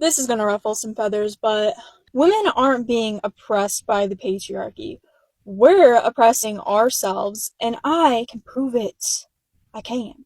This is gonna ruffle some feathers, but women aren't being oppressed by the patriarchy. We're oppressing ourselves, and I can prove it. I can.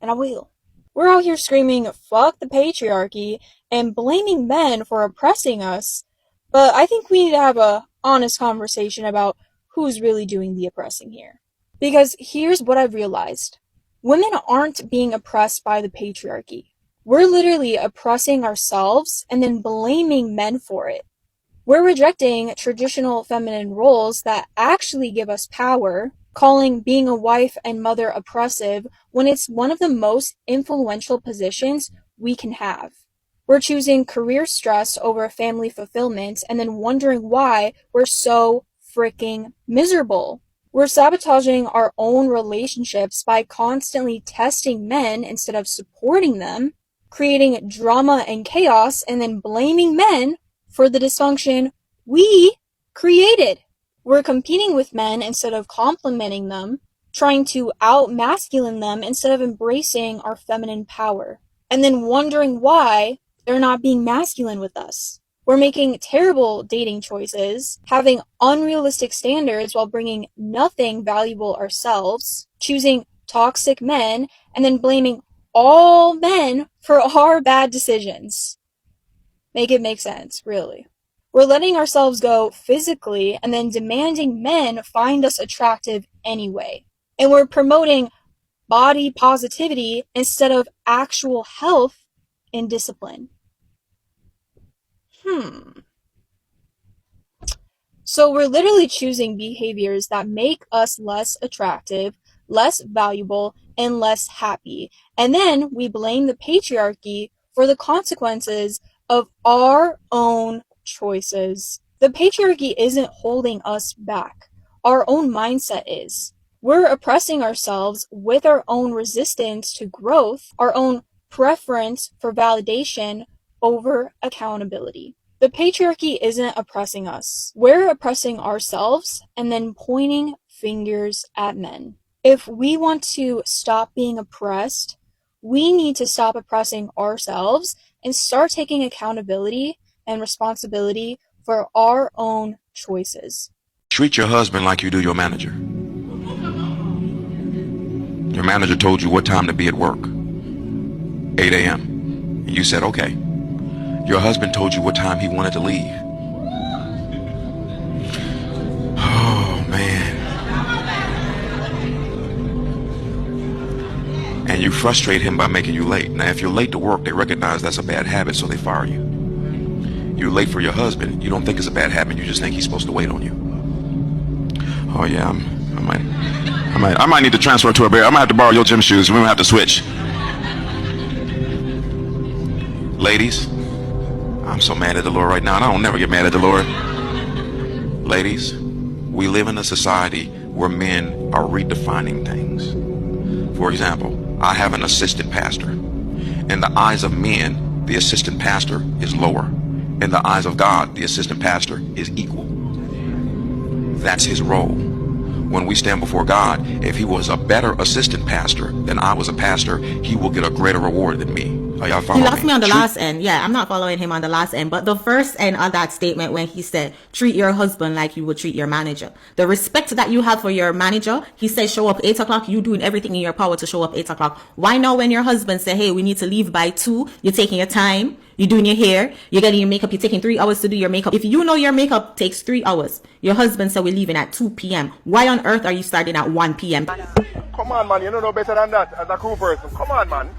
And I will. We're out here screaming, fuck the patriarchy, and blaming men for oppressing us, but I think we need to have a honest conversation about who's really doing the oppressing here. Because here's what I've realized. Women aren't being oppressed by the patriarchy. We're literally oppressing ourselves and then blaming men for it. We're rejecting traditional feminine roles that actually give us power, calling being a wife and mother oppressive when it's one of the most influential positions we can have. We're choosing career stress over family fulfillment and then wondering why we're so freaking miserable. We're sabotaging our own relationships by constantly testing men instead of supporting them, creating drama and chaos, and then blaming men for the dysfunction we created. We're competing with men instead of complimenting them, trying to out-masculine them instead of embracing our feminine power, and then wondering why they're not being masculine with us. We're making terrible dating choices, having unrealistic standards while bringing nothing valuable ourselves, choosing toxic men, and then blaming all men for our bad decisions. Make it make sense, really. We're letting ourselves go physically and then demanding men find us attractive anyway. And we're promoting body positivity instead of actual health and discipline. So we're literally choosing behaviors that make us less attractive, less valuable, and less happy. And then we blame the patriarchy for the consequences of our own choices. The patriarchy isn't holding us back. Our own mindset is. We're oppressing ourselves with our own resistance to growth, our own preference for validation over accountability. The patriarchy isn't oppressing us. We're oppressing ourselves and then pointing fingers at men. If we want to stop being oppressed, we need to stop oppressing ourselves and start taking accountability and responsibility for our own choices. Treat your husband like you do your manager. Your manager told you what time to be at work. 8 a.m. And you said, okay. Your husband told you what time he wanted to leave. Oh, man. And you frustrate him by making you late. Now, if you're late to work, they recognize that's a bad habit, so they fire you. You're late for your husband. You don't think it's a bad habit. You just think he's supposed to wait on you. Oh, yeah, I might need to transfer to a bear. I might have to borrow your gym shoes. We might have to switch. Ladies, I'm so mad at the Lord right now, and I don't never get mad at the Lord. Ladies, we live in a society where men are redefining things. For example, I have an assistant pastor. In the eyes of men, the assistant pastor is lower. In the eyes of God, the assistant pastor is equal. That's his role. When we stand before God, if he was a better assistant pastor than I was a pastor, he will get a greater reward than me. Are y'all following me? He lost me on the last end. Yeah, I'm not following him on the last end. But the first end of that statement when he said, treat your husband like you would treat your manager. The respect that you have for your manager, he says show up 8 o'clock. You doing everything in your power to show up 8 o'clock. Why now when your husband say, hey, we need to leave by 2, you're taking your time, you're doing your hair, you're getting your makeup, you're taking 3 hours to do your makeup. If you know your makeup takes 3 hours, your husband said we're leaving at 2 p.m. Why on earth are you starting at 1 p.m.? Come on, man, you don't know better than that as a crew person. Come on, man.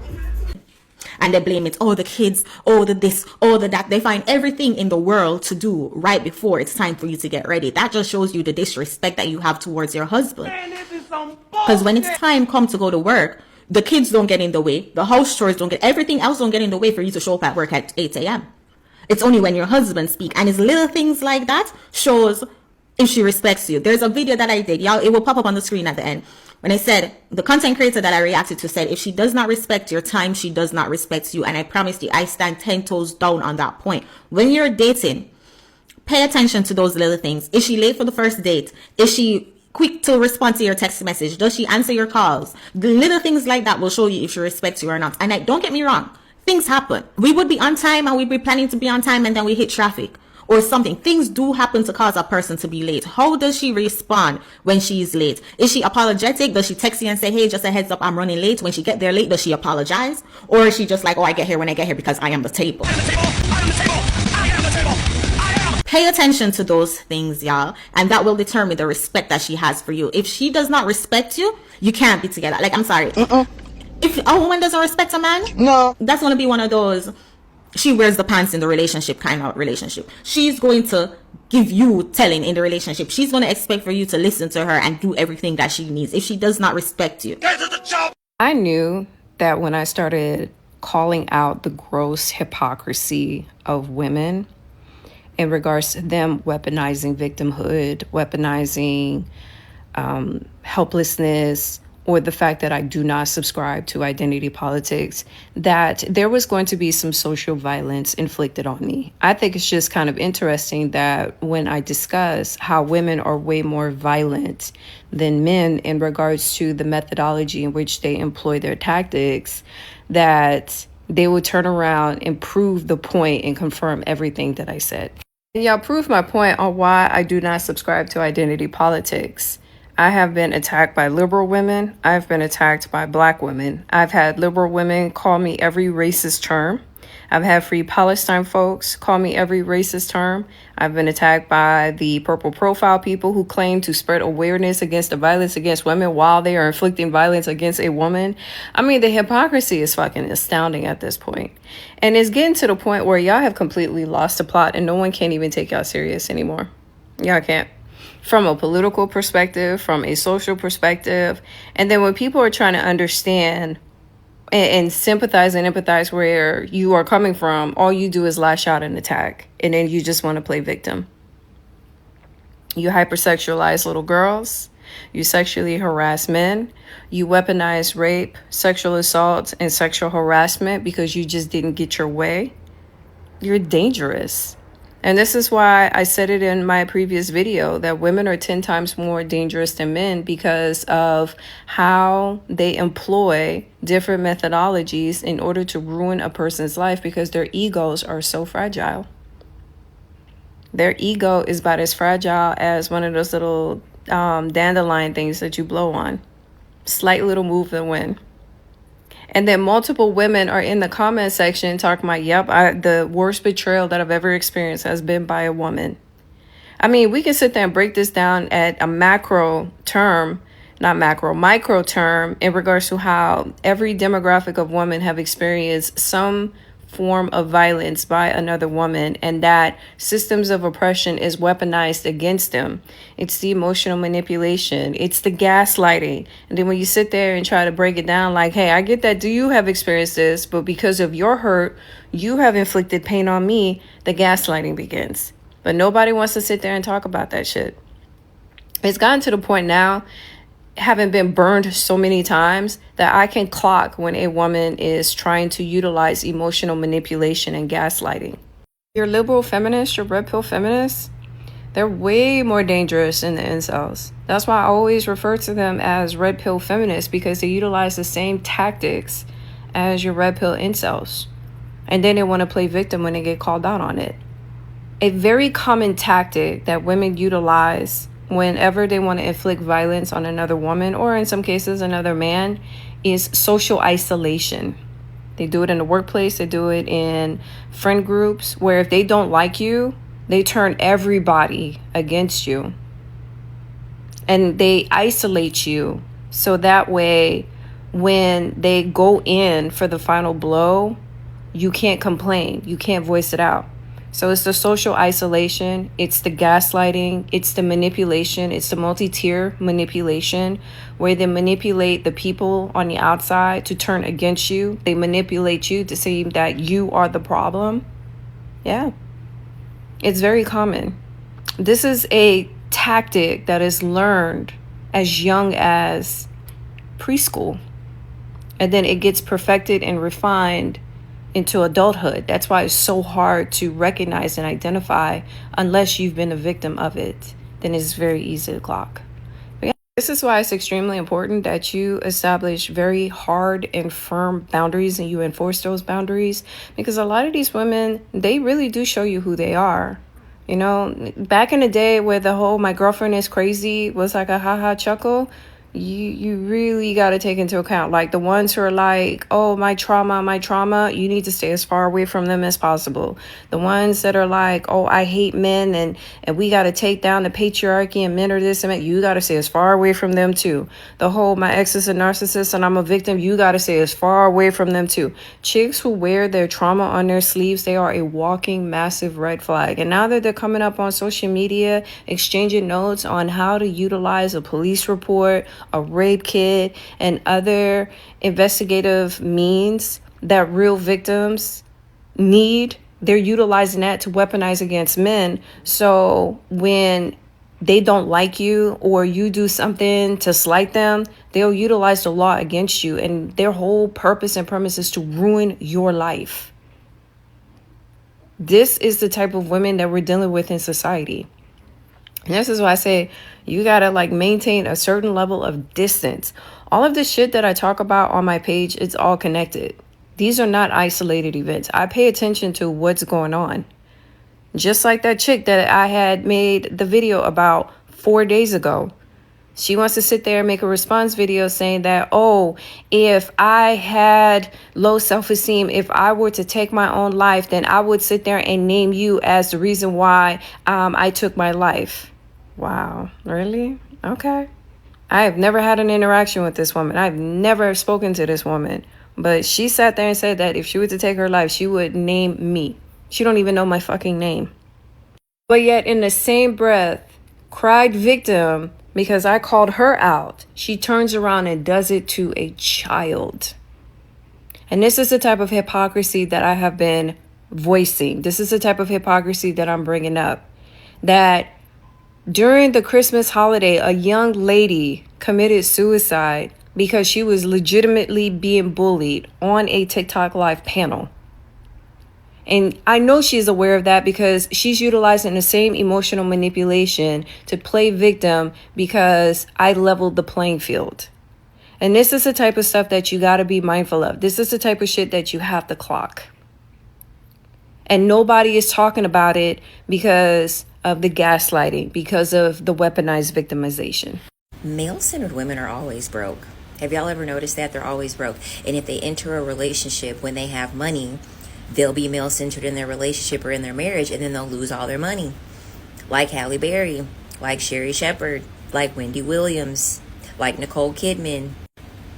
And they blame it, oh, the kids, oh, the this, oh, the that. They find everything in the world to do right before it's time for you to get ready. That just shows you the disrespect that you have towards your husband. Because when it's time come to go to work, the kids don't get in the way. The house chores don't get, everything else don't get in the way for you to show up at work at 8 a.m. It's only when your husband speaks. And it's little things like that shows if she respects you. There's a video that I did. Y'all, it will pop up on the screen at the end. When I said, the content creator that I reacted to said, if she does not respect your time, she does not respect you. And I promise you, I stand 10 toes down on that point. When you're dating, pay attention to those little things. Is she late for the first date? Is she quick to respond to your text message? Does she answer your calls? The little things like that will show you if she respects you or not. And don't get me wrong, Things happen. We would be on time and we'd be planning to be on time and then we hit traffic or something. Things do happen to cause a person to be late. How does she respond when she's late? Is she apologetic? Does she text you and say, hey, just a heads up, I'm running late? When she get there late, does she apologize? Or is she just like, oh, I get here when I get here because I am the table? Pay attention to those things, y'all, and that will determine the respect that she has for you. If she does not respect you, you can't be together. Like, I'm sorry. If a woman doesn't respect a man, no, that's going to be one of those she wears the pants in the relationship kind of relationship. She's going to give you telling in the relationship. She's going to expect for you to listen to her and do everything that she needs if she does not respect you. I knew that when I started calling out the gross hypocrisy of women in regards to them weaponizing victimhood, weaponizing helplessness, or the fact that I do not subscribe to identity politics, that there was going to be some social violence inflicted on me. I think it's just kind of interesting that when I discuss how women are way more violent than men in regards to the methodology in which they employ their tactics, that they would turn around and prove the point and confirm everything that I said. Y'all prove my point on why I do not subscribe to identity politics. I have been attacked by liberal women. I've been attacked by black women. I've had liberal women call me every racist term. I've had Free Palestine folks call me every racist term. I've been attacked by the purple profile people who claim to spread awareness against the violence against women while they are inflicting violence against a woman. I mean, the hypocrisy is fucking astounding at this point. And it's getting to the point where y'all have completely lost the plot and no one can even take y'all serious anymore. Y'all can't. From a political perspective, from a social perspective. And then when people are trying to understand and sympathize and empathize where you are coming from, all you do is lash out and attack. And then you just want to play victim. You hypersexualize little girls. You sexually harass men. You weaponize rape, sexual assault, and sexual harassment because you just didn't get your way. You're dangerous. And this is why I said it in my previous video that women are 10 times more dangerous than men because of how they employ different methodologies in order to ruin a person's life because their egos are so fragile. Their ego is about as fragile as one of those little dandelion things that you blow on. Slight little move and win. And then multiple women are in the comment section talking about, yep, the worst betrayal that I've ever experienced has been by a woman. I mean, we can sit there and break this down at a micro term in regards to how every demographic of women have experienced some form of violence by another woman, and that systems of oppression is weaponized against them. It's the emotional manipulation. It's the gaslighting. And then when you sit there and try to break it down like, hey, I get that. Do you have experienced this? But because of your hurt, you have inflicted pain on me. The gaslighting begins. But nobody wants to sit there and talk about that shit. It's gotten to the point now, having been burned so many times, that I can clock when a woman is trying to utilize emotional manipulation and gaslighting. Your liberal feminists, your red pill feminists, they're way more dangerous than the incels. That's why I always refer to them as red pill feminists, because they utilize the same tactics as your red pill incels. And then they want to play victim when they get called out on it. A very common tactic that women utilize whenever they want to inflict violence on another woman, or in some cases another man, is social isolation. They do it in the workplace. They do it in friend groups, where if they don't like you, they turn everybody against you. And they isolate you. So that way, when they go in for the final blow, you can't complain. You can't voice it out. So it's the social isolation, it's the gaslighting, it's the manipulation, it's the multi-tier manipulation, where they manipulate the people on the outside to turn against you. They manipulate you to say that you are the problem. Yeah, it's very common. This is a tactic that is learned as young as preschool. And then it gets perfected and refined into adulthood. That's why it's so hard to recognize and identify unless you've been a victim of it. Then it's very easy to clock. This is why it's extremely important that you establish very hard and firm boundaries and you enforce those boundaries, because a lot of these women, they really do show you who they are. You know, back in the day where the whole "my girlfriend is crazy" was like a haha chuckle, you really got to take into account, like, the ones who are like, "Oh, my trauma," you need to stay as far away from them as possible. The ones that are like, "Oh, I hate men and we got to take down the patriarchy and men are this and that," you got to stay as far away from them too. The whole "my ex is a narcissist and I'm a victim," you got to stay as far away from them too. Chicks who wear their trauma on their sleeves, they are a walking massive red flag. And now that they're coming up on social media, exchanging notes on how to utilize a police report, a rape kit, and other investigative means that real victims need, they're utilizing that to weaponize against men. So when they don't like you or you do something to slight them, they'll utilize the law against you. And their whole purpose and premise is to ruin your life. This is the type of women that we're dealing with in society. And this is why I say you gotta maintain a certain level of distance. All of the shit that I talk about on my page, it's all connected. These are not isolated events. I pay attention to what's going on. Just like that chick that I had made the video about 4 days ago. She wants to sit there and make a response video saying that, "Oh, if I had low self-esteem, if I were to take my own life, then I would sit there and name you as the reason why I took my life." Wow, really? Okay. I have never had an interaction with this woman. I've never spoken to this woman. But she sat there and said that if she were to take her life, she would name me. She don't even know my fucking name. But yet in the same breath, cried victim because I called her out. She turns around and does it to a child. And this is the type of hypocrisy that I have been voicing. This is the type of hypocrisy that I'm bringing up. That during the Christmas holiday, a young lady committed suicide because she was legitimately being bullied on a TikTok live panel. And I know she's aware of that because she's utilizing the same emotional manipulation to play victim because I leveled the playing field. And this is the type of stuff that you got to be mindful of. This is the type of shit that you have to clock. And nobody is talking about it because of the gaslighting, because of the weaponized victimization. Male-centered women are always broke. Have y'all ever noticed that? They're always broke. And if they enter a relationship when they have money, they'll be male-centered in their relationship or in their marriage, and then they'll lose all their money. Like Halle Berry, like Sherry Shepherd, like Wendy Williams, like Nicole Kidman.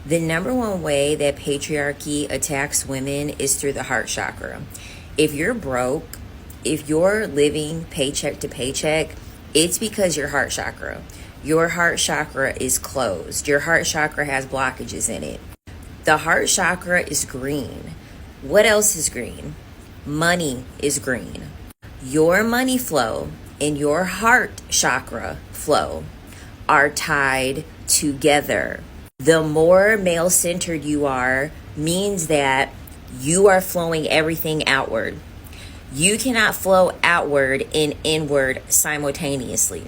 The number one way that patriarchy attacks women is through the heart chakra. If you're broke, if you're living paycheck to paycheck, it's because your heart chakra is closed. Your heart chakra has blockages in it. The heart chakra is green. What else is green? Money is green. Your money flow and your heart chakra flow are tied together. The more male-centered you are means that you are flowing everything outward. You cannot flow outward and inward simultaneously.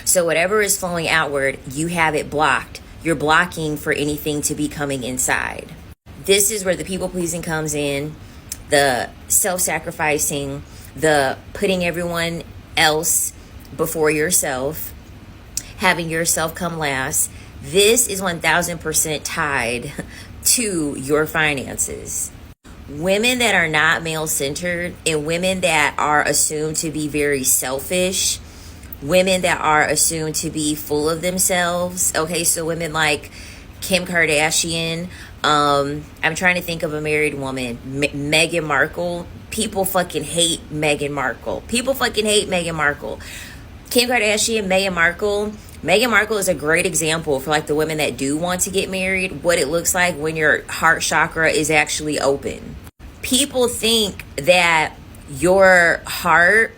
So whatever is flowing outward, you have it blocked. You're blocking for anything to be coming inside. This is where the people-pleasing comes in, the self-sacrificing, the putting everyone else before yourself, having yourself come last. This is 1000% tied to your finances. Women that are not male-centered and women that are assumed to be very selfish, women that are assumed to be full of themselves. Okay, so women like Kim Kardashian. I'm trying to think of a married woman. Meghan Markle. People fucking hate Meghan Markle. Kim Kardashian, Meghan Markle. Meghan Markle is a great example for the women that do want to get married, what it looks like when your heart chakra is actually open. People think that your heart,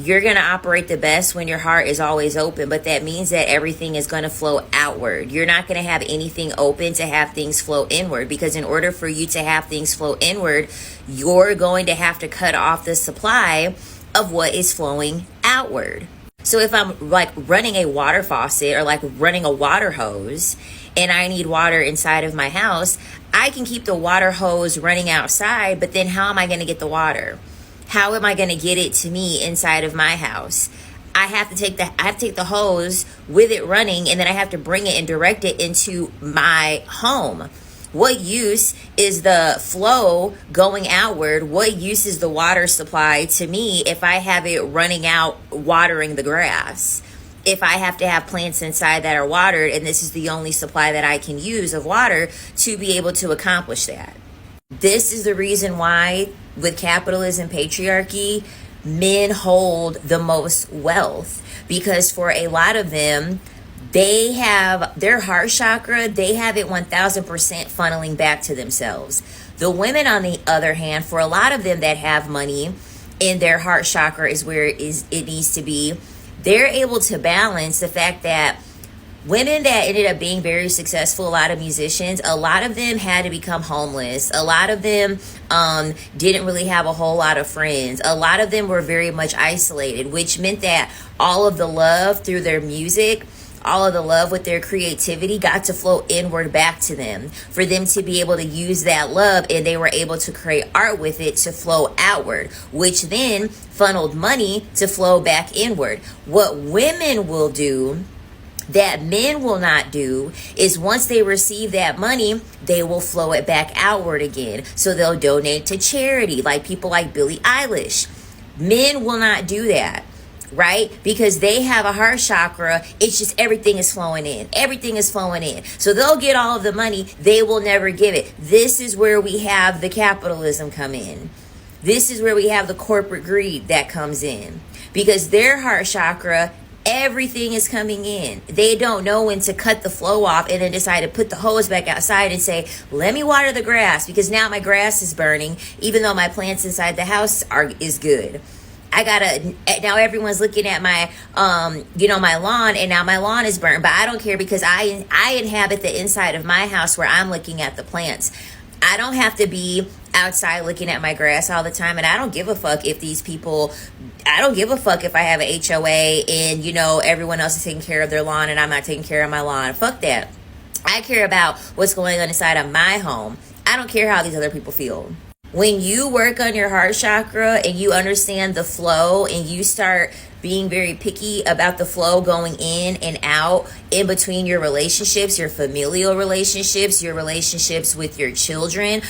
you're going to operate the best when your heart is always open, but that means that everything is going to flow outward. You're not going to have anything open to have things flow inward, because in order for you to have things flow inward, you're going to have to cut off the supply of what is flowing outward. So if I'm like running a water faucet or like running a water hose and I need water inside of my house, I can keep the water hose running outside, but then how am I going to get the water? How am I going to get it to me inside of my house? I have to take the hose with it running, and then I have to bring it and direct it into my home. What use is the flow going outward? What use is the water supply to me if I have it running out watering the grass? If I have to have plants inside that are watered, and this is the only supply that I can use of water to be able to accomplish that. This is the reason why with capitalism, patriarchy, men hold the most wealth, because for a lot of them, they have their heart chakra, they have it 1000% funneling back to themselves. The women, on the other hand, for a lot of them that have money in their heart chakra is where it needs to be, they're able to balance the fact that women that ended up being very successful, a lot of musicians, a lot of them had to become homeless. A lot of them didn't really have a whole lot of friends. A lot of them were very much isolated, which meant that all of the love through their music, all of the love with their creativity got to flow inward back to them for them to be able to use that love, and they were able to create art with it to flow outward, which then funneled money to flow back inward. What women will do that men will not do is once they receive that money, they will flow it back outward again. So they'll donate to charity, like people like Billie Eilish. Men will not do that, right? Because they have a heart chakra. It's just everything is flowing in. Everything is flowing in. So they'll get all of the money. They will never give it. This is where we have the capitalism come in. This is where we have the corporate greed that comes in. Because their heart chakra, everything is coming in. They don't know when to cut the flow off and then decide to put the hose back outside and say, let me water the grass because now my grass is burning, even though my plants inside the house is good. Now everyone's looking at my, my lawn, and now my lawn is burnt, but I don't care because I inhabit the inside of my house where I'm looking at the plants. I don't have to be outside looking at my grass all the time, and I don't give a fuck if I don't give a fuck if I have an HOA and, everyone else is taking care of their lawn and I'm not taking care of my lawn. Fuck that. I care about what's going on inside of my home. I don't care how these other people feel. When you work on your heart chakra and you understand the flow and you start being very picky about the flow going in and out in between your relationships, your familial relationships, your relationships with your children,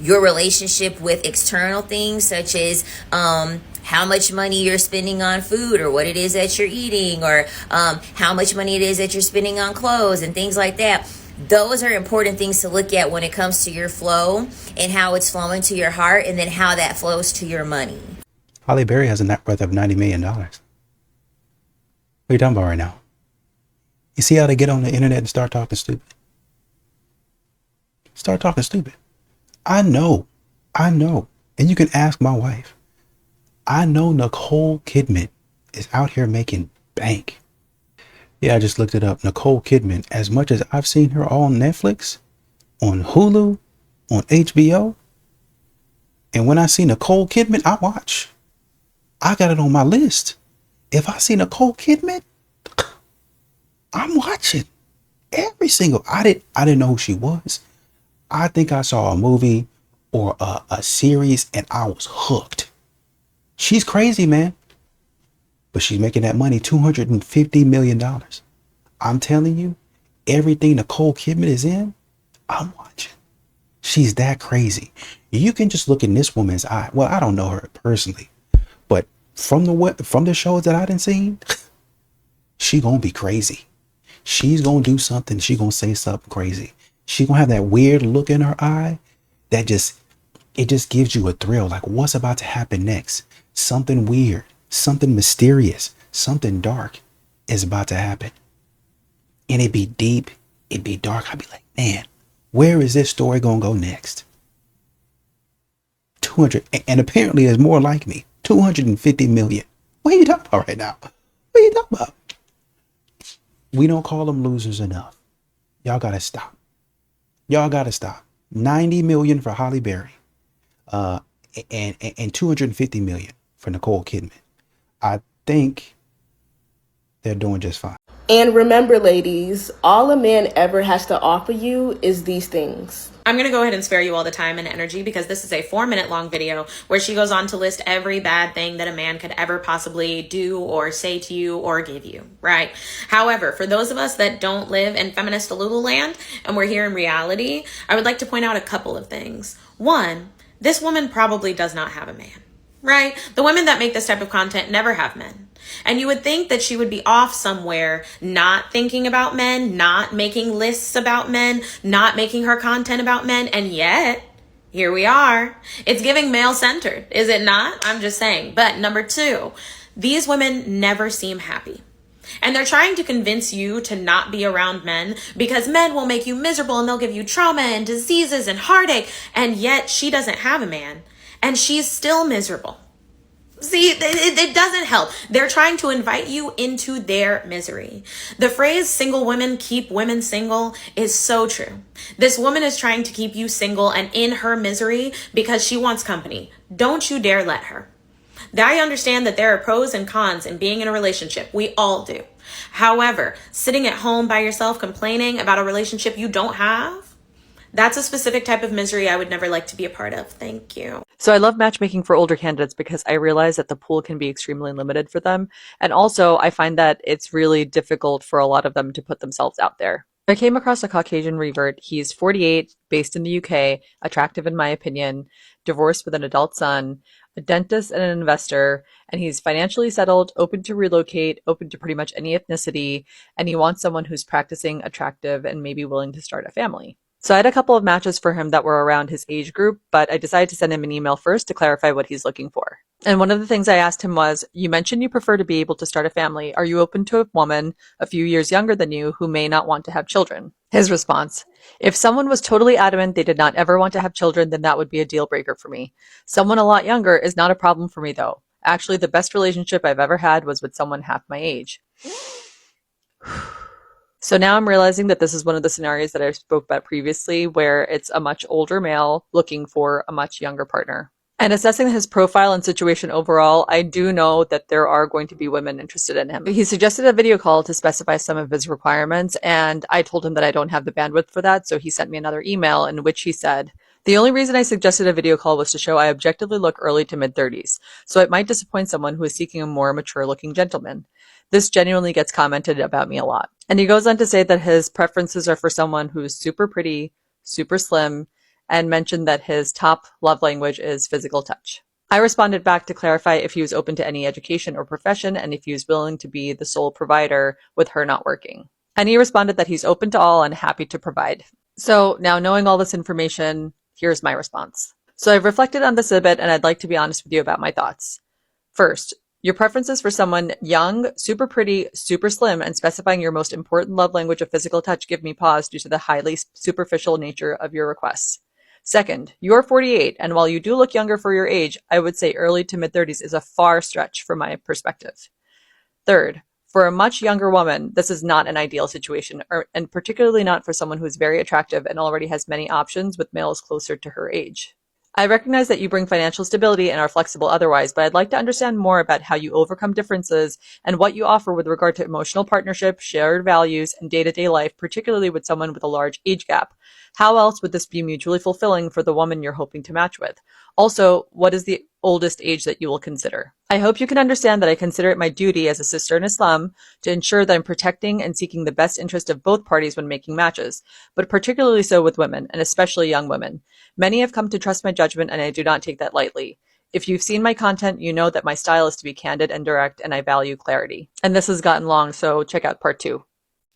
your relationship with external things such as how much money you're spending on food or what it is that you're eating, or how much money it is that you're spending on clothes and things like that. Those are important things to look at when it comes to your flow and how it's flowing to your heart, and then how that flows to your money. Halle Berry has a net worth of $90 million. What are you talking about right now? You see how they get on the internet and start talking stupid? Start talking stupid. I know. And you can ask my wife. I know Nicole Kidman is out here making bank. Yeah, I just looked it up. Nicole Kidman, as much as I've seen her on Netflix, on Hulu, on HBO, and when I see Nicole Kidman, I watch. I got it on my list. If I see Nicole Kidman, I'm watching every single. I didn't know who she was. I think I saw a movie or a series and I was hooked. She's crazy, man. But she's making that money, $250 million. I'm telling you, everything Nicole Kidman is in, I'm watching. She's that crazy. You can just look in this woman's eye. Well, I don't know her personally, but from the shows that I done seen, she gonna be crazy. She's gonna do something. She gonna say something crazy. She gonna have that weird look in her eye that it just gives you a thrill. Like, what's about to happen next? Something weird, something mysterious, something dark is about to happen. And it'd be deep, it'd be dark. I'd be like, man, where is this story gonna go next? 200, and apparently there's more like me. 250 million. What are you talking about right now? What are you talking about? We don't call them losers enough. Y'all gotta stop. 90 million for Halle Berry, and 250 million for Nicole Kidman. I think they're doing just fine. And remember, ladies, all a man ever has to offer you is these things. I'm going to go ahead and spare you all the time and energy because this is a 4-minute long video where she goes on to list every bad thing that a man could ever possibly do or say to you or give you, right? However, for those of us that don't live in feminist Lululand and we're here in reality, I would like to point out a couple of things. One, this woman probably does not have a man, right? The women that make this type of content never have men. And you would think that she would be off somewhere, not thinking about men, not making lists about men, not making her content about men. And yet, here we are. It's giving male-centered, is it not? I'm just saying. But number 2, these women never seem happy. And they're trying to convince you to not be around men because men will make you miserable and they'll give you trauma and diseases and heartache. And yet, she doesn't have a man. And she's still miserable. See, it doesn't help. They're trying to invite you into their misery. The phrase single women keep women single is so true. This woman is trying to keep you single and in her misery because she wants company. Don't you dare let her. I understand that there are pros and cons in being in a relationship. We all do. However, sitting at home by yourself complaining about a relationship you don't have, that's a specific type of misery I would never like to be a part of. Thank you. So I love matchmaking for older candidates because I realize that the pool can be extremely limited for them. And also I find that it's really difficult for a lot of them to put themselves out there. I came across a Caucasian revert. He's 48, based in the UK, attractive in my opinion, divorced with an adult son, a dentist and an investor, and he's financially settled, open to relocate, open to pretty much any ethnicity, and he wants someone who's practicing, attractive, and maybe willing to start a family. So I had a couple of matches for him that were around his age group, but I decided to send him an email first to clarify what he's looking for. And one of the things I asked him was, you mentioned you prefer to be able to start a family. Are you open to a woman a few years younger than you who may not want to have children? His response, if someone was totally adamant they did not ever want to have children, then that would be a deal breaker for me. Someone a lot younger is not a problem for me though. Actually, the best relationship I've ever had was with someone half my age. So now I'm realizing that this is one of the scenarios that I spoke about previously, where it's a much older male looking for a much younger partner. And assessing his profile and situation overall, I do know that there are going to be women interested in him. He suggested a video call to specify some of his requirements, and I told him that I don't have the bandwidth for that, so he sent me another email in which he said, the only reason I suggested a video call was to show I objectively look early to mid-30s, so it might disappoint someone who is seeking a more mature-looking gentleman. This genuinely gets commented about me a lot. And he goes on to say that his preferences are for someone who's super pretty, super slim, and mentioned that his top love language is physical touch. I responded back to clarify if he was open to any education or profession and if he was willing to be the sole provider with her not working. And he responded that he's open to all and happy to provide. So now knowing all this information, here's my response. So I've reflected on this a bit and I'd like to be honest with you about my thoughts. First, your preferences for someone young, super pretty, super slim, and specifying your most important love language of physical touch give me pause due to the highly superficial nature of your requests. Second, you're 48, and while you do look younger for your age, I would say early to mid-30s is a far stretch from my perspective. Third, for a much younger woman, this is not an ideal situation, and particularly not for someone who is very attractive and already has many options with males closer to her age. I recognize that you bring financial stability and are flexible otherwise, but I'd like to understand more about how you overcome differences and what you offer with regard to emotional partnership, shared values, and day-to-day life, particularly with someone with a large age gap. How else would this be mutually fulfilling for the woman you're hoping to match with? Also, what is the oldest age that you will consider? I hope you can understand that I consider it my duty as a sister in Islam to ensure that I'm protecting and seeking the best interest of both parties when making matches, but particularly so with women, and especially young women. Many have come to trust my judgment, and I do not take that lightly. If you've seen my content, you know that my style is to be candid and direct, and I value clarity. And this has gotten long, so check out part 2.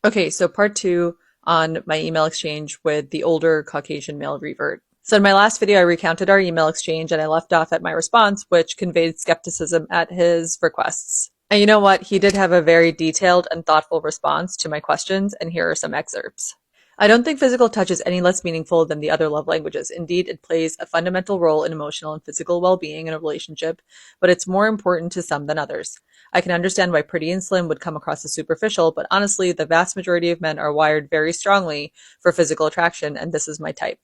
Okay, so part 2 on my email exchange with the older Caucasian male revert. So in my last video, I recounted our email exchange and I left off at my response, which conveyed skepticism at his requests. And you know what? He did have a very detailed and thoughtful response to my questions, and here are some excerpts. I don't think physical touch is any less meaningful than the other love languages. Indeed, it plays a fundamental role in emotional and physical well-being in a relationship, but it's more important to some than others. I can understand why pretty and slim would come across as superficial, but honestly, the vast majority of men are wired very strongly for physical attraction, and this is my type.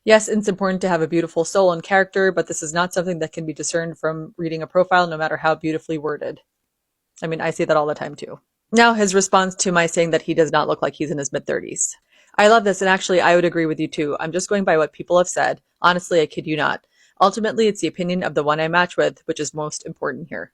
Yes, it's important to have a beautiful soul and character, but this is not something that can be discerned from reading a profile, no matter how beautifully worded. I mean, I see that all the time too. Now, his response to my saying that he does not look like he's in his mid-30s. I love this, and actually, I would agree with you too. I'm just going by what people have said. Honestly, I kid you not. Ultimately, it's the opinion of the one I match with, which is most important here.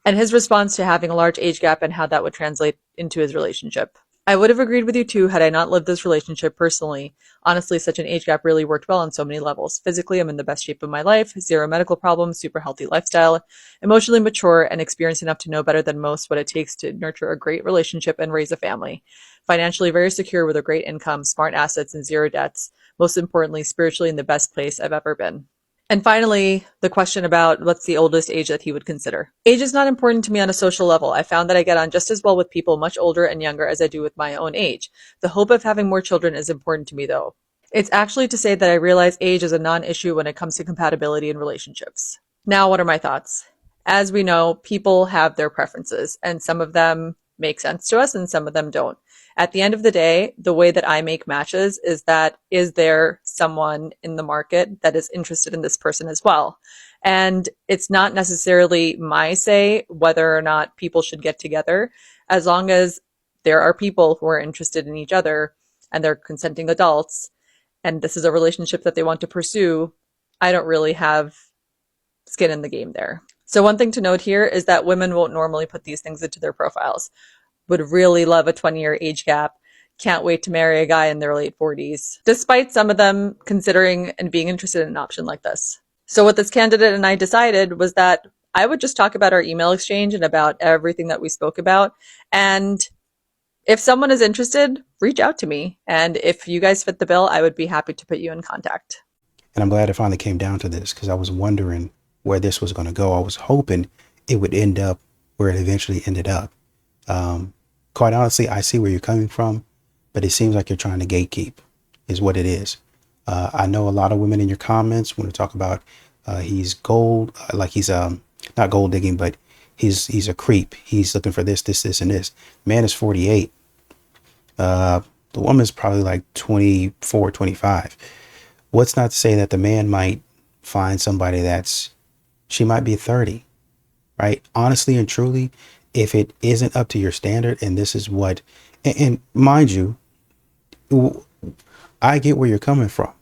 And his response to having a large age gap and how that would translate into his relationship. I would have agreed with you too had I not lived this relationship personally. Honestly, such an age gap really worked well on so many levels. Physically, I'm in the best shape of my life, zero medical problems, super healthy lifestyle, emotionally mature, and experienced enough to know better than most what it takes to nurture a great relationship and raise a family. Financially very secure with a great income, smart assets, and zero debts. Most importantly, spiritually in the best place I've ever been. And finally, the question about what's the oldest age that he would consider. Age is not important to me on a social level. I found that I get on just as well with people much older and younger as I do with my own age. The hope of having more children is important to me, though. It's actually to say that I realize age is a non-issue when it comes to compatibility in relationships. Now, what are my thoughts? As we know, people have their preferences, and some of them make sense to us and some of them don't. At the end of the day, the way that I make matches is that, is there someone in the market that is interested in this person as well? And it's not necessarily my say whether or not people should get together, as long as there are people who are interested in each other and they're consenting adults, and this is a relationship that they want to pursue. I don't really have skin in the game there. So one thing to note here is that women won't normally put these things into their profiles. Would really love a 20-year age gap. Can't wait to marry a guy in their late 40s, despite some of them considering and being interested in an option like this. So what this candidate and I decided was that I would just talk about our email exchange and about everything that we spoke about. And if someone is interested, reach out to me. And if you guys fit the bill, I would be happy to put you in contact. And I'm glad it finally came down to this, because I was wondering where this was going to go. I was hoping it would end up where it eventually ended up. Quite honestly, I see where you're coming from, but it seems like you're trying to gatekeep is what it is. I know a lot of women in your comments when we talk about he's gold, like he's not gold digging, but he's a creep. He's looking for this, and this. Man is 48. The woman's probably like 24, 25. What's not to say that the man might find somebody she might be 30, right? Honestly and truly, if it isn't up to your standard, and this is what, and mind you, I get where you're coming from.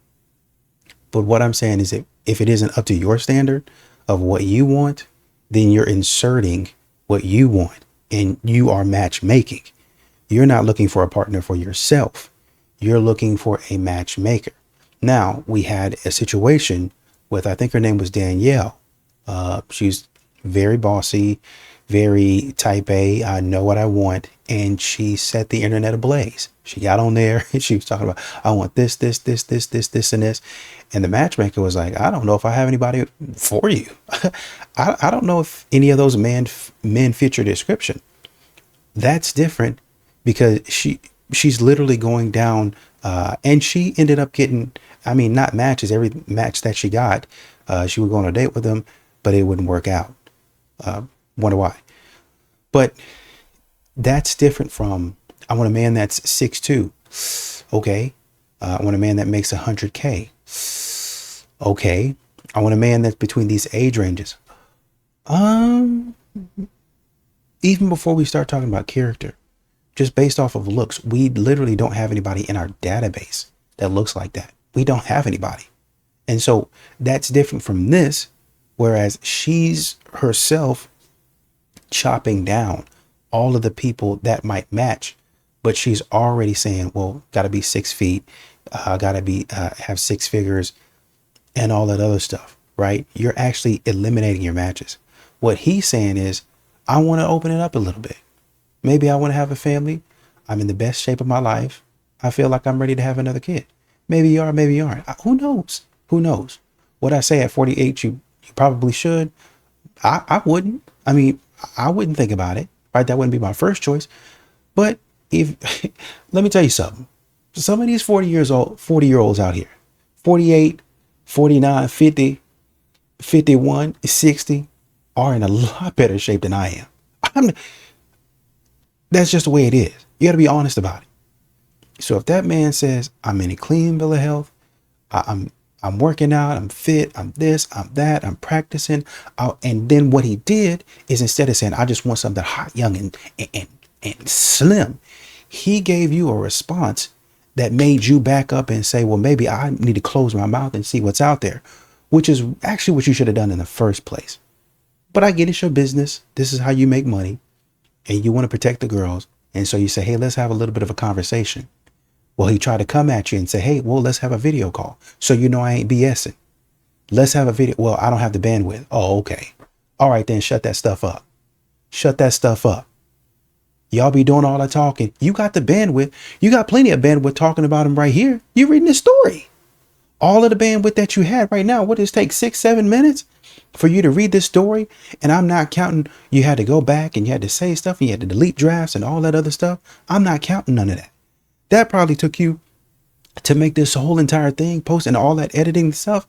But what I'm saying is that if it isn't up to your standard of what you want, then you're inserting what you want and you are matchmaking. You're not looking for a partner for yourself. You're looking for a matchmaker. Now, we had a situation with, I think her name was Danielle. She's very bossy, very type A. I know what I want. And she set the internet ablaze. She got on there and she was talking about, I want this, and this. And the matchmaker was like, I don't know if I have anybody for you. I don't know if any of those men fit your description. That's different, because she's literally going down, and she ended up getting, I mean, not matches. Every match that she got, she would go on a date with them, but it wouldn't work out. Wonder why. But that's different from, I want a man that's 6'2". Okay. I want a man that makes 100K. Okay. I want a man that's between these age ranges. Even before we start talking about character, just based off of looks, we literally don't have anybody in our database that looks like that. We don't have anybody. And so that's different from this, whereas she's herself chopping down all of the people that might match, but she's already saying, well, got to be 6 feet, got to be have 6 figures and all that other stuff, right? You're actually eliminating your matches. What he's saying is, I want to open it up a little bit. Maybe I want to have a family. I'm in the best shape of my life. I feel like I'm ready to have another kid. Maybe you are, maybe you aren't. Who knows? Who knows? What I say at 48, you probably should. I wouldn't. I mean, I wouldn't think about it, right? That wouldn't be my first choice. But if, let me tell you something. Some of these 40-year-olds out here, 48, 49, 50, 51, 60, are in a lot better shape than I am. That's just the way it is. You got to be honest about it. So if that man says, I'm in a clean bill of health, I'm working out, I'm fit, I'm this, I'm that, I'm practicing. And then what he did is, instead of saying, I just want something hot, young, and And Slim, he gave you a response that made you back up and say, well, maybe I need to close my mouth and see what's out there, which is actually what you should have done in the first place. But I get it's your business. This is how you make money and you want to protect the girls. And so you say, hey, let's have a little bit of a conversation. Well, he tried to come at you and say, hey, well, let's have a video call. So you know I ain't BSing. Let's have a video. Well, I don't have the bandwidth. Oh, okay. All right, then shut that stuff up. Shut that stuff up. Y'all be doing all that talking. You got the bandwidth. You got plenty of bandwidth talking about him right here. You're reading the story. All of the bandwidth that you had right now, what does it take 6-7 minutes for you to read this story? And I'm not counting. You had to go back and you had to say stuff and you had to delete drafts and all that other stuff. I'm not counting none of that. That probably took you to make this whole entire thing, post and all that editing stuff,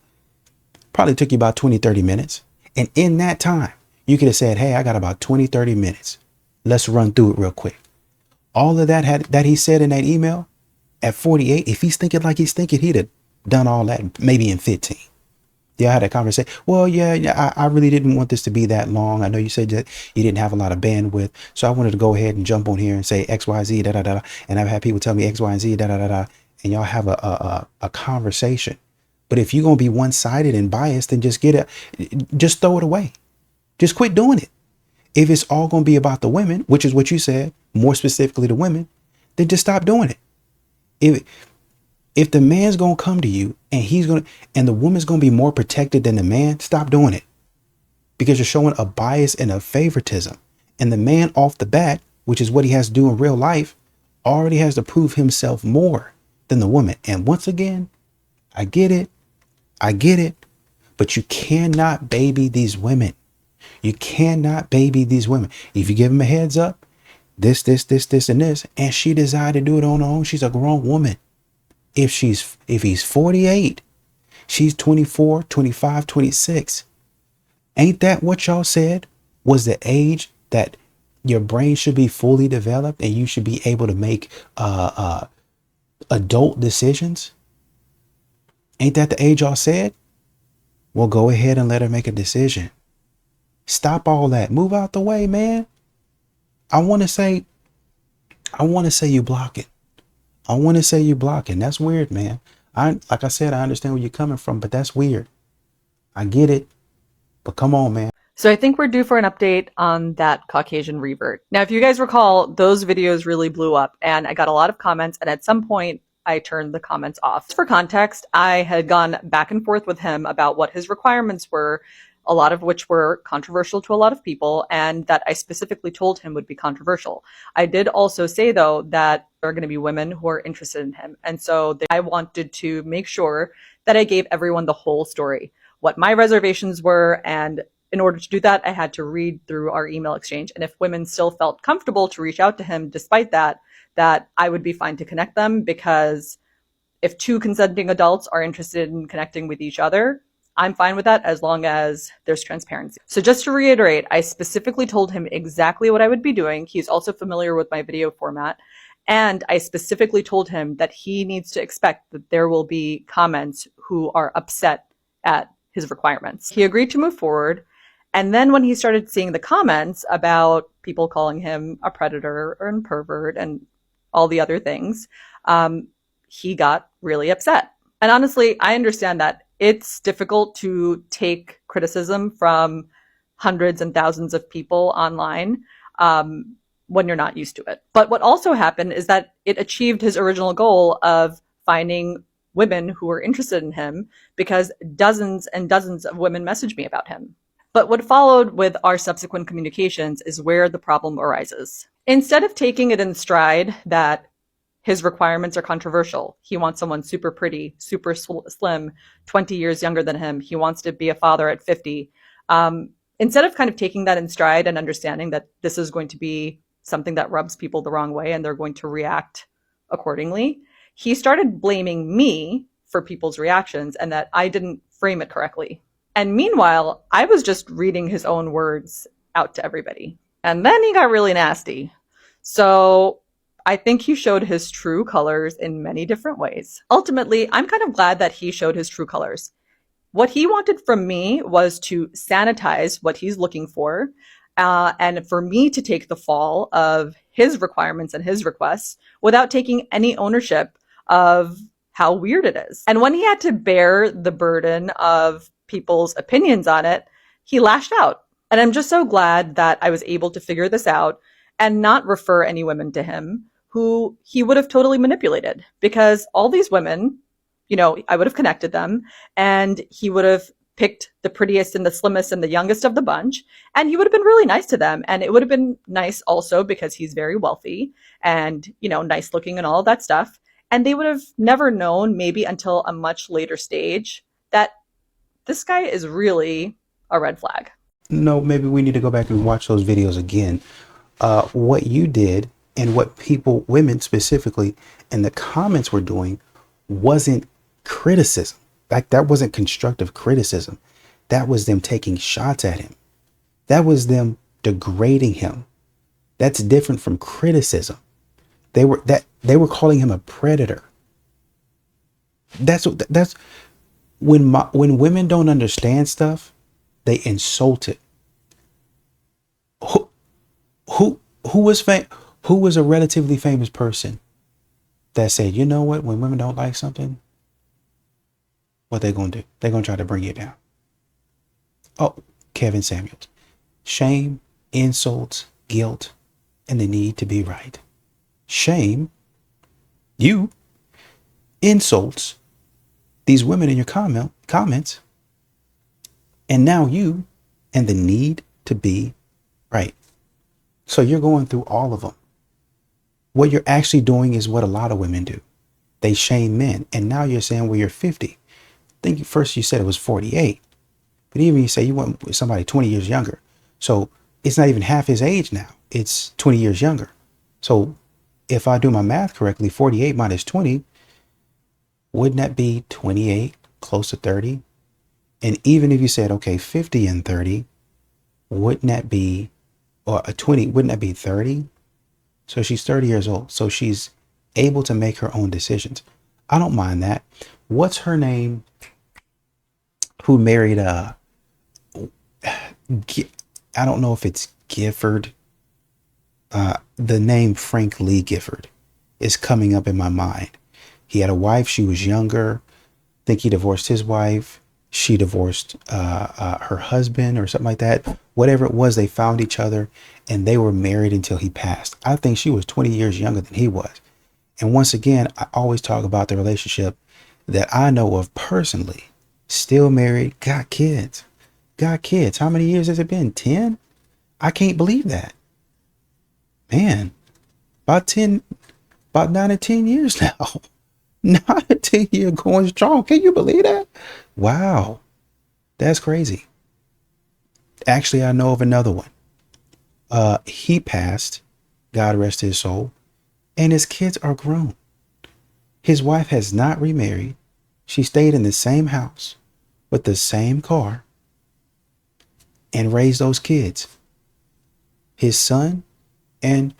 probably took you about 20-30 minutes. And in that time, you could have said, hey, I got about 20-30 minutes. Let's run through it real quick. All of that he said in that email at 48, if he's thinking like he's thinking, he'd have done all that maybe in 15. Yeah, I had a conversation. Well, yeah, I really didn't want this to be that long. I know you said that you didn't have a lot of bandwidth. So I wanted to go ahead and jump on here and say X, Y, Z, da, da, da. And I've had people tell me X, Y, and Z, da, da, da, da. And y'all have a conversation. But if you're going to be one-sided and biased, then just just throw it away. Just quit doing it. If it's all going to be about the women, which is what you said, more specifically the women, then just stop doing it. If the man's going to come to you and the woman's going to be more protected than the man, stop doing it. Because you're showing a bias and a favoritism. And the man off the bat, which is what he has to do in real life, already has to prove himself more than the woman. And once again, I get it. But you cannot baby these women. You cannot baby these women. If you give them a heads up, this, and this, and she decided to do it on her own, she's a grown woman. If he's 48, she's 24, 25, 26. Ain't that what y'all said was the age that your brain should be fully developed and you should be able to make adult decisions? Ain't that the age y'all said? Well, go ahead and let her make a decision. Stop all that. Move out the way, man. I want to say you blocking. That's weird, man. Like I said, I understand where you're coming from, but that's weird. I get it. But come on, man. So I think we're due for an update on that Caucasian revert. Now, if you guys recall, those videos really blew up and I got a lot of comments, and at some point I turned the comments off. For context, I had gone back and forth with him about what his requirements were, a lot of which were controversial to a lot of people, and that I specifically told him would be controversial. I did also say, though, that there are going to be women who are interested in him. And so I wanted to make sure that I gave everyone the whole story, what my reservations were. And in order to do that, I had to read through our email exchange. And if women still felt comfortable to reach out to him despite that I would be fine to connect them, because if two consenting adults are interested in connecting with each other, I'm fine with that as long as there's transparency. So just to reiterate, I specifically told him exactly what I would be doing. He's also familiar with my video format. And I specifically told him that he needs to expect that there will be comments who are upset at his requirements. He agreed to move forward. And then when he started seeing the comments about people calling him a predator or a pervert and all the other things, he got really upset. And honestly, I understand that. It's difficult to take criticism from hundreds and thousands of people online when you're not used to it. But what also happened is that it achieved his original goal of finding women who were interested in him, because dozens and dozens of women messaged me about him. But what followed with our subsequent communications is where the problem arises. Instead of taking it in stride that his requirements are controversial, he wants someone super pretty, super slim, 20 years younger than him, he wants to be a father at 50. Instead of kind of taking that in stride and understanding that this is going to be something that rubs people the wrong way and they're going to react accordingly, he started blaming me for people's reactions and that I didn't frame it correctly. And meanwhile, I was just reading his own words out to everybody. And then he got really nasty. So I think he showed his true colors in many different ways. Ultimately, I'm kind of glad that he showed his true colors. What he wanted from me was to sanitize what he's looking for, and for me to take the fall of his requirements and his requests without taking any ownership of how weird it is. And when he had to bear the burden of people's opinions on it, he lashed out. And I'm just so glad that I was able to figure this out and not refer any women to him who he would have totally manipulated, because all these women, you know, I would have connected them and he would have picked the prettiest and the slimmest and the youngest of the bunch, and he would have been really nice to them. And it would have been nice also because he's very wealthy and, you know, nice looking and all of that stuff. And they would have never known, maybe until a much later stage, that this guy is really a red flag. No, maybe we need to go back and watch those videos again. What you did and what people, women specifically, in the comments were doing wasn't criticism. Like, that wasn't constructive criticism. That was them taking shots at him. That was them degrading him. That's different from criticism. They were calling him a predator. That's when women don't understand stuff, they insult it. Who was a relatively famous person that said, you know what, when women don't like something, what they gonna do? They're gonna try to bring you down. Oh, Kevin Samuels. Shame, insults, guilt, and the need to be right. Shame, you, insults, these women in your comments, and now you, and the need to be right. So you're going through all of them. What you're actually doing is what a lot of women do. They shame men. And now you're saying, well, you're 50. I think first you said it was 48. But even you say you want with somebody 20 years younger. So it's not even half his age now. It's 20 years younger. So if I do my math correctly, 48 minus 20, wouldn't that be 28, close to 30? And even if you said, okay, 50 and 30, wouldn't that be, or a 20, wouldn't that be 30? So she's 30 years old. So she's able to make her own decisions. I don't mind that. What's her name? Who married, I don't know if it's Gifford. The name Frank Lee Gifford is coming up in my mind. He had a wife. She was younger. I think he divorced his wife. She divorced her husband or something like that. Whatever it was, they found each other and they were married until he passed. I think she was 20 years younger than he was. And once again, I always talk about the relationship that I know of personally. Still married, got kids. How many years has it been? 10? I can't believe that. Man, about 9 to 10 years now. 9 to 10 years going strong. Can you believe that? Wow. That's crazy. Actually, I know of another one. He passed, God rest his soul, and his kids are grown. His wife has not remarried. She stayed in the same house with the same car and raised those kids. His son and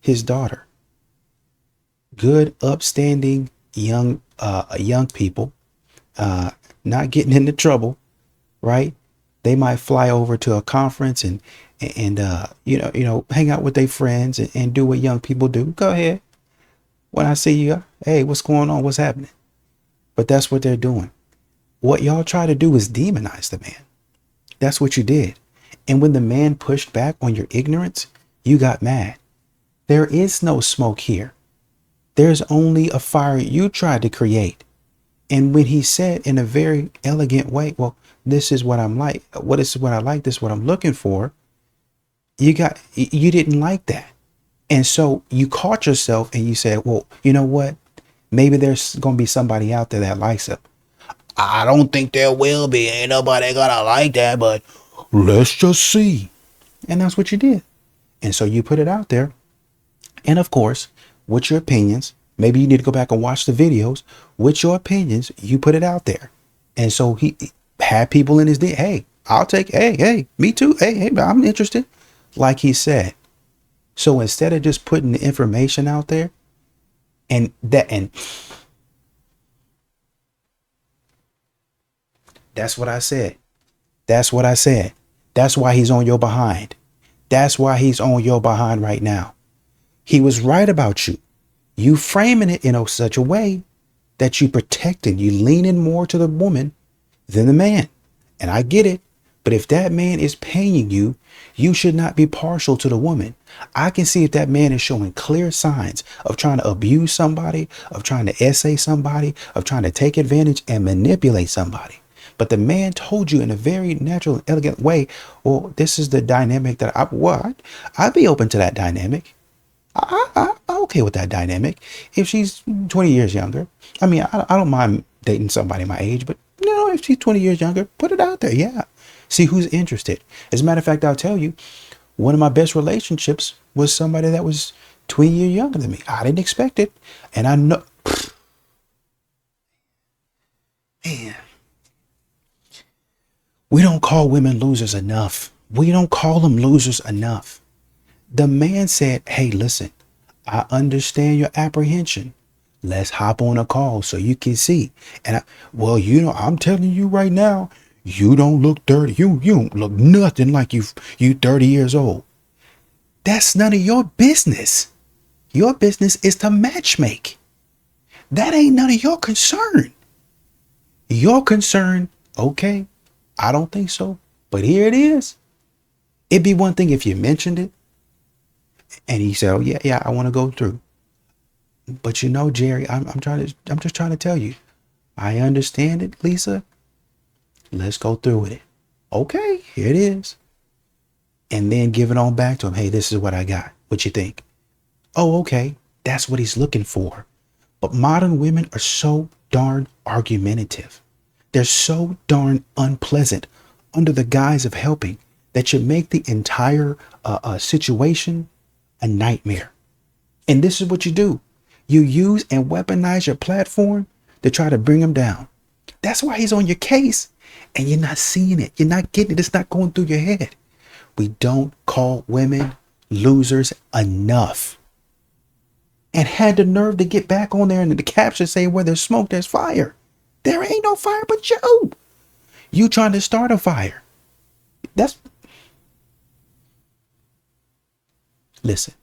his daughter. Good, upstanding young people, not getting into trouble, right? They might fly over to a conference and hang out with their friends and do what young people do. Go ahead. When I see you, hey, what's going on? What's happening? But that's what they're doing. What y'all try to do is demonize the man. That's what you did. And when the man pushed back on your ignorance, you got mad. There is no smoke here. There's only a fire you tried to create. And when he said in a very elegant way, well, this is what I'm like. What is what I like? This is what I'm looking for. You didn't like that. And so you caught yourself and you said, well, you know what? Maybe there's going to be somebody out there that likes him. I don't think there will be. Ain't nobody gonna like that, but let's just see. And that's what you did. And so you put it out there. And of course, with your opinions, maybe you need to go back and watch the videos. With your opinions, you put it out there. And so he had people in his day. Hey, I'll take, hey, me too. Hey, I'm interested. Like he said. So instead of just putting the information out there and that's what I said. That's what I said. That's why he's on your behind. That's why he's on your behind right now. He was right about you. You framing it in such a way that you protecting, you leaning more to the woman than the man. And I get it. But if that man is paying you, you should not be partial to the woman. I can see if that man is showing clear signs of trying to abuse somebody, of trying to essay somebody, of trying to take advantage and manipulate somebody. But the man told you in a very natural and elegant way, well, this is the dynamic that I'd be open to that dynamic. I'm okay with that dynamic. If she's 20 years younger, I mean, I don't mind dating somebody my age, but if she's 20 years younger, put it out there. Yeah. See who's interested. As a matter of fact, I'll tell you, one of my best relationships was somebody that was 20 years younger than me. I didn't expect it. And I know, man, we don't call women losers enough. We don't call them losers enough. The man said, hey, listen, I understand your apprehension. Let's hop on a call so you can see. And I'm telling you right now, you don't look 30. You don't look nothing like you 30 years old. That's none of your business. Your business is to matchmake. That ain't none of your concern. Your concern, okay, I don't think so, but here it is. It'd be one thing if you mentioned it and he said, oh, yeah, I want to go through. But Jerry, I'm just trying to tell you, I understand it, Lisa. Let's go through with it. Okay, here it is. And then give it on back to him. Hey, this is what I got. What you think? Oh, okay. That's what he's looking for. But modern women are so darn argumentative. They're so darn unpleasant under the guise of helping that you make the entire situation a nightmare. And this is what you do. You use and weaponize your platform to try to bring him down. That's why he's on your case. And you're not seeing it. You're not getting it. It's not going through your head. We don't call women losers enough. And had the nerve to get back on there and the caption say, where there's smoke, there's fire. There ain't no fire but you. You trying to start a fire. Listen.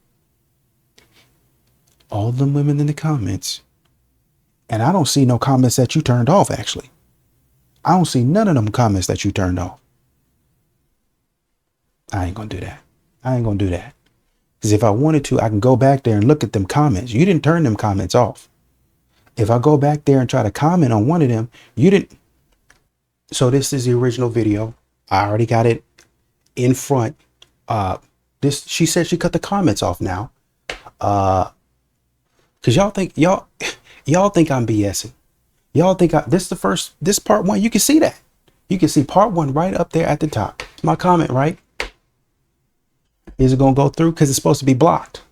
All them women in the comments. And I don't see no comments that you turned off, actually. I don't see none of them comments that you turned off. I ain't gonna do that. Because if I wanted to, I can go back there and look at them comments. You didn't turn them comments off. If I go back there and try to comment on one of them, you didn't. So this is the original video. I already got it in front. She said she cut the comments off now. Because y'all think I'm BSing. Y'all think this part one, you can see that. You can see part one right up there at the top. My comment, right? Is it going to go through? Because it's supposed to be blocked.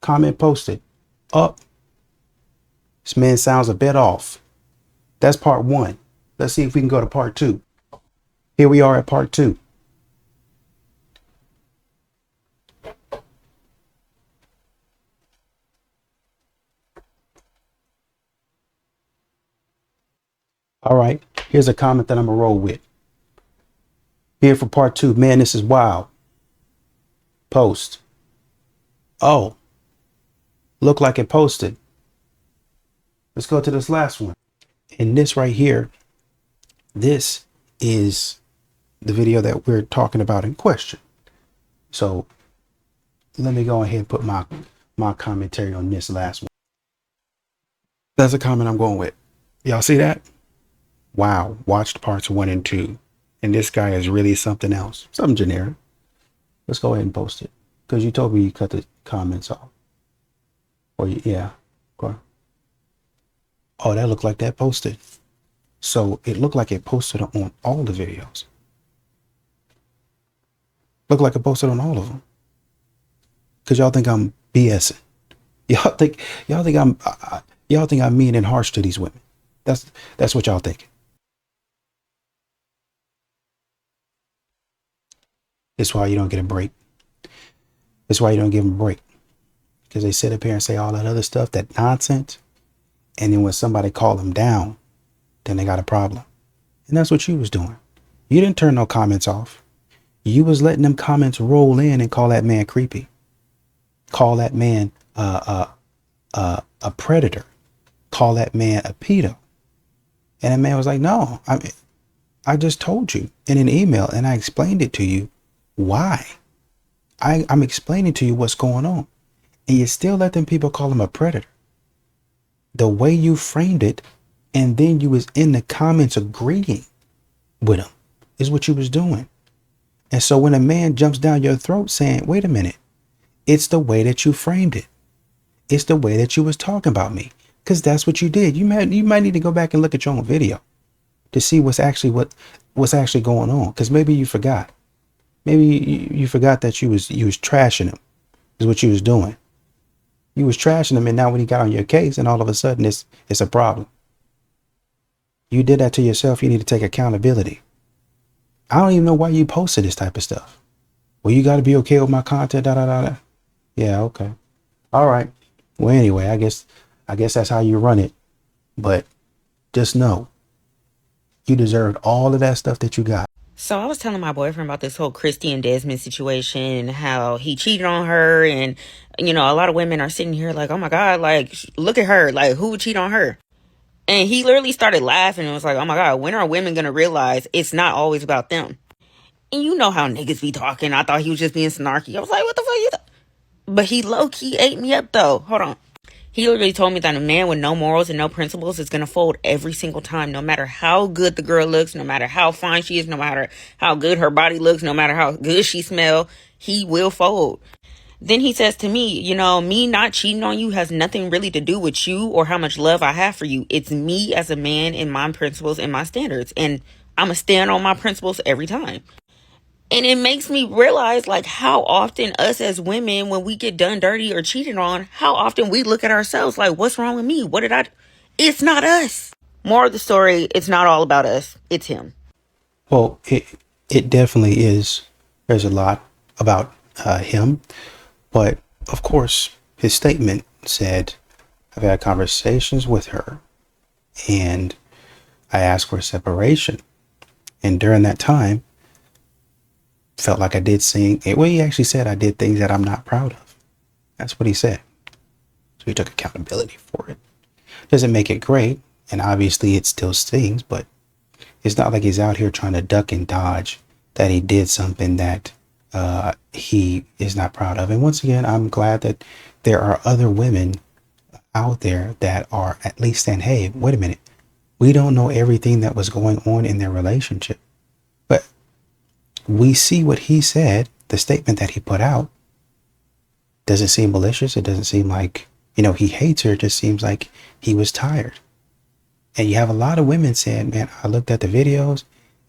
Comment posted. Up. This man sounds a bit off. That's part one. Let's see if we can go to part two. Here we are at part two. All right, here's a comment that I'm gonna roll with. Here for part two. Man, this is wild. Post. Oh, look like it posted. Let's go to this last one. And this right here, this is the video that we're talking about in question. So let me go ahead and put my commentary on this last one. That's a comment I'm going with. Y'all see that? Wow, watched parts 1 and 2. And this guy is really something else. Something generic. Let's go ahead and post it. Because you told me you cut the comments off. Yeah. Okay. Oh, that looked like that posted. So it looked like it posted on all the videos. Looked like it posted on all of them. Because y'all think I'm BSing. Y'all think I'm mean and harsh to these women. That's what y'all think. That's why you don't get a break. That's why you don't give them a break. Because they sit up here and say all that other stuff, that nonsense. And then when somebody call them down, then they got a problem. And that's what you was doing. You didn't turn no comments off. You was letting them comments roll in and call that man creepy. Call that man a predator. Call that man a pedo. And the man was like, no, I just told you in an email and I explained it to you why. I'm explaining to you what's going on. And you still let them people call him a predator. The way you framed it, and then you was in the comments agreeing with him, is what you was doing. And so when a man jumps down your throat saying, wait a minute, it's the way that you framed it. It's the way that you was talking about me. Because that's what you did. You might need to go back and look at your own video to see what's actually going on. Because maybe you forgot. Maybe you forgot that you was trashing him, is what you was doing. You was trashing him, and now when he got on your case, and all of a sudden it's a problem. You did that to yourself. You need to take accountability. I don't even know why you posted this type of stuff. Well, you got to be okay with my content. Da da da da. Yeah, okay, all right. Well, anyway, I guess that's how you run it. But just know, you deserved all of that stuff that you got. So I was telling my boyfriend about this whole Christy and Desmond situation, how he cheated on her. And, a lot of women are sitting here like, oh my God, like, look at her. Like, who would cheat on her? And he literally started laughing and was like, oh my God, when are women going to realize it's not always about them? And you know how niggas be talking. I thought he was just being snarky. I was like, what the fuck you But he low-key ate me up though. Hold on. He literally told me that a man with no morals and no principles is going to fold every single time, no matter how good the girl looks, no matter how fine she is, no matter how good her body looks, no matter how good she smells, he will fold. Then he says to me, me not cheating on you has nothing really to do with you or how much love I have for you. It's me as a man and my principles and my standards. And I'm going to stand on my principles every time. And it makes me realize, like, how often us as women, when we get done dirty or cheated on, how often we look at ourselves like, what's wrong with me? What did I do? It's not us. More of the story, it's not all about us. It's him. Well, it definitely is. There's a lot about him. But, of course, his statement said, I've had conversations with her and I asked for a separation. And during that time, felt like I did well, he actually said I did things that I'm not proud of. That's what he said. So he took accountability for it. Doesn't make it great. And obviously it still stings, but it's not like he's out here trying to duck and dodge that he did something that he is not proud of. And once again, I'm glad that there are other women out there that are at least saying, hey, wait a minute. We don't know everything that was going on in their relationship. But we see what he said, the statement that he put out. Doesn't seem malicious. It doesn't seem like, he hates her. It just seems like he was tired. And you have a lot of women saying, man, I looked at the videos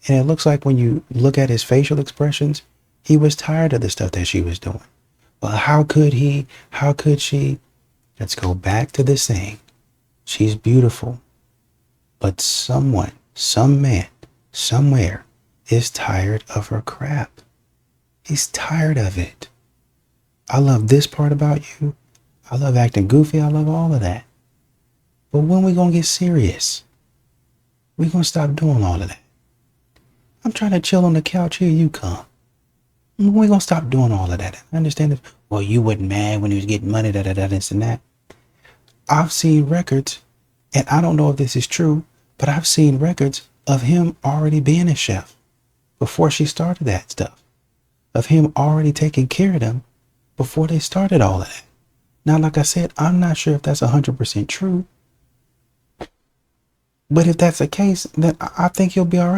and it looks like when you look at his facial expressions, he was tired of the stuff that she was doing. Well, how could he? How could she? Let's go back to the saying. She's beautiful. But someone, some man, somewhere is tired of her crap. He's tired of it. I love this part about you. I love acting goofy. I love all of that. But when we gonna get serious? We gonna stop doing all of that. I'm trying to chill on the couch. Here you come. We gonna stop doing all of that. I understand if, well, you wasn't mad when he was getting money, this and that. I've seen records, and I don't know if this is true, but I've seen records of him already being a chef before she started that stuff. Of him already taking care of them before they started all of that. Now, like I said, I'm not sure if that's 100% true. But if that's the case, then I think he'll be all right.